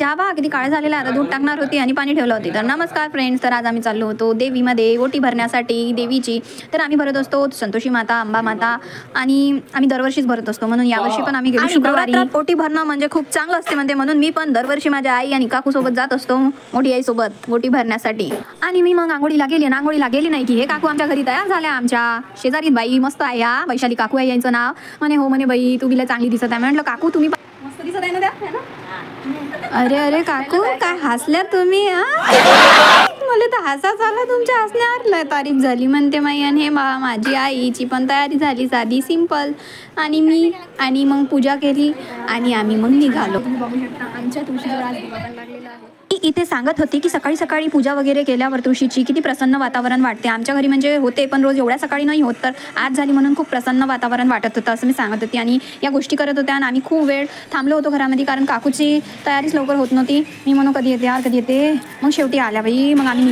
चहा बा किती काळ झालेला, आता दूध टाकणार होती आणि पाणी ठेवलं होती. तर नमस्कार फ्रेंड्स, तर आज आम्ही चाललो होतो देवीमध्ये ओटी भरण्यासाठी देवीची. तर आम्ही भरत असतो संतोषी माता, अंबा माता आणि आम्ही दरवर्षीच भरत असतो. म्हणून यावर्षी पण आम्ही गेलो शुक्रवारी. ओटी भरणं म्हणजे खूप चांगलं असते म्हणते, म्हणून मी पण दरवर्षी माझ्या आई आणि काकू सोबत जात असतो मोठी आई सोबत ओटी भरण्यासाठी. आणि मी मग आंघोळीला गेली नाही की हे काकू आमच्या घरी तयार झाल्या. आमच्या शेजारी बाई मस्त आहे, या वैशाली काकू आहे यांचं नाव. म्हणे हो म्हणे बाई तू बिला चांगली दिसत आहे. म्हटलं काकू तुम्ही मस्त दिसत आहे ना त्या. अरे अरे काकू काय हसल्या तुम्ही, मला तर हसाच आला तुमच्या हसण्यावर. लय तारीफ झाली म्हणते माई. आणि हे माझी आईची पण तयारी झाली साधी सिंपल. आणि मग पूजा केली आणि आम्ही मग निघालो. आमच्या तुळशीजवळ आज दिवाबत्ती लागलेला आहे. इथे सांगत होती की सकाळी सकाळी पूजा वगैरे केल्यावर तुळशीची किती प्रसन्न वातावरण वाटते. आमच्या घरी म्हणजे होते पण रोज एवढ्या सकाळी नाही होत, तर आज झाली म्हणून खूप प्रसन्न वातावरण वाटत होतं असं मी सांगत होती. आणि या गोष्टी करत होत्या आणि आम्ही खूप वेळ थांबलो होतो घरामध्ये, कारण काकूची तयारीच लवकर होत नव्हती. मी म्हणून कधी येते यार कधी येते. मग शेवटी आल्या बाई. मग आम्ही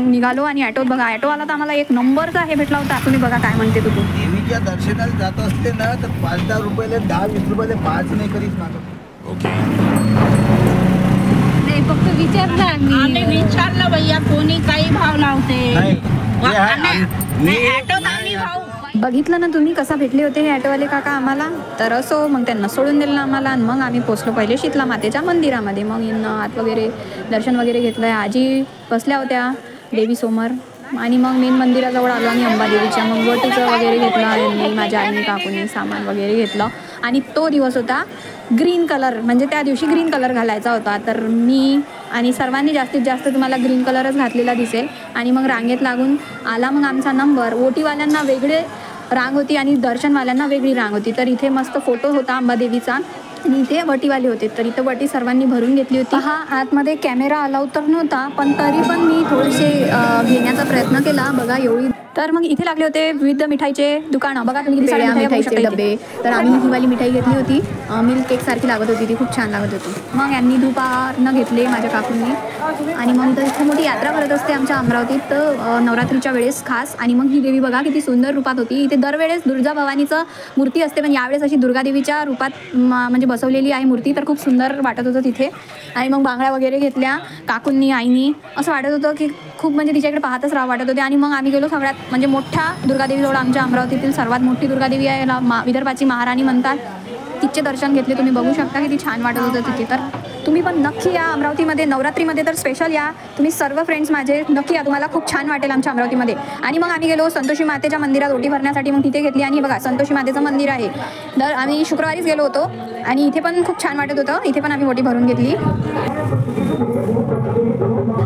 निघालो आणि ॲटोत बघा, ॲटो आला तर आम्हाला एक नंबरचा हे भेटला होता. तुम्ही बघा काय म्हणते तू. देवीच्या दर्शनाला जात असते ना तर 5-10 रुपयाला 10-20 रुपयाला 5 नाही करीत मागं. ओके फक्त विचारलं भैया कोणी काही भाव लावते. बघितलं ना तुम्ही कसा भेटले होते हे ऑटोवाले काका आम्हाला. तर असो मग त्यांना सोडून दिलं आम्हाला आणि मग आम्ही पोचलो पहिले शीतला मातेच्या मंदिरामध्ये. मग आत वगैरे दर्शन वगैरे घेतलं. आजी बसल्या होत्या देवीसमोर आणि मग मेन मंदिराजवळ आलो आणि अंबादेवीच्या. मग वटीचं वगैरे घेतलं आणि माझ्या आईने काकूने सामान वगैरे घेतलं. आणि तो दिवस होता ग्रीन कलर, म्हणजे त्या दिवशी ग्रीन कलर घालायचा होता. तर मी आणि सर्वांनी जास्तीत जास्त तुम्हाला ग्रीन कलरच घातलेला दिसेल. आणि मग रांगेत लागून आला मग आमचा नंबर. ओटीवाल्यांना वेगळे रांग होती आणि दर्शनवाल्यांना वेगळी रांग होती. तर इथे मस्त फोटो होता अंबादेवीचा आणि इथे वटीवाले होते. तर इथं वटी सर्वांनी भरून घेतली होती. हा आतमध्ये कॅमेरा अलाउड तर नव्हता, पण तरी पण मी थोडेसे घेण्याचा प्रयत्न केला. बघा एवढी. तर मग इथे लागले होते विविध मिठाईचे दुकानं. बघा तुम्ही मिठाईचे डबे. तर आम्ही ही वाली मिठाई घेतली होती, मिल्क केक सारखी लागत होती ती, खूप छान लागत होती. मग यांनी दुपारनं घेतले माझ्या काकूंनी. आणि मग तर इथे मोठी यात्रा करत असते आमच्या अमरावतीत तर नवरात्रीच्या वेळेस खास. आणि मग ही देवी बघा किती सुंदर रूपात होती. इथे दरवेळेस दुर्गा भवानीचं मूर्ती असते, पण यावेळेस अशी दुर्गादेवीच्या रूपात म्हणजे बसवलेली आहे मूर्ती. तर खूप सुंदर वाटत होतं तिथे. आणि मग बांगड्या वगैरे घेतल्या काकूंनी आईनी. असं वाटत होतं की खूप म्हणजे तिच्याकडे पाहतच राहावं वाटत होते. आणि मग आम्ही गेलो सगळ्यात म्हणजे मोठ्या दुर्गादेवीजवळ. आमच्या अमरावतीतील सर्वात मोठी दुर्गादेवी आहे, याला विदर्भाची महाराणी म्हणतात. तिचे दर्शन घेतले. तुम्ही बघू शकता किती छान वाटत होतं तिथे. तर तुम्ही पण नक्की या अमरावतीमध्ये नवरात्रीमध्ये, तर स्पेशल या तुम्ही सर्व फ्रेंड्स माझे, नक्की या, तुम्हाला खूप छान वाटेल आमच्या अमरावतीमध्ये. आणि मग आम्ही गेलो संतोषी मातेच्या मंदिरात ओटी भरण्यासाठी. मग तिथे घेतली. आणि बघा संतोषी मातेचं मंदिर आहे. तर आम्ही शुक्रवारीच गेलो होतो आणि इथे पण खूप छान वाटत होतं. इथे पण आम्ही ओटी भरून घेतली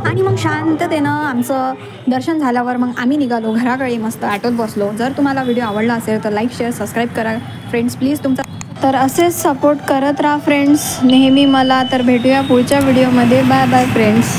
आणि मग शांततेनं आमचं दर्शन झाल्यावर मग आम्ही निघालो घराकडे. मस्त ॲटोत बसलो. जर तुम्हाला व्हिडिओ आवडला असेल तर लाईक शेअर सबस्क्राईब करा फ्रेंड्स प्लीज तुमचा. तर असेच सपोर्ट करत राहा फ्रेंड्स नेहमी मला. तर भेटूया पुढच्या व्हिडिओमध्ये. Bye bye friends.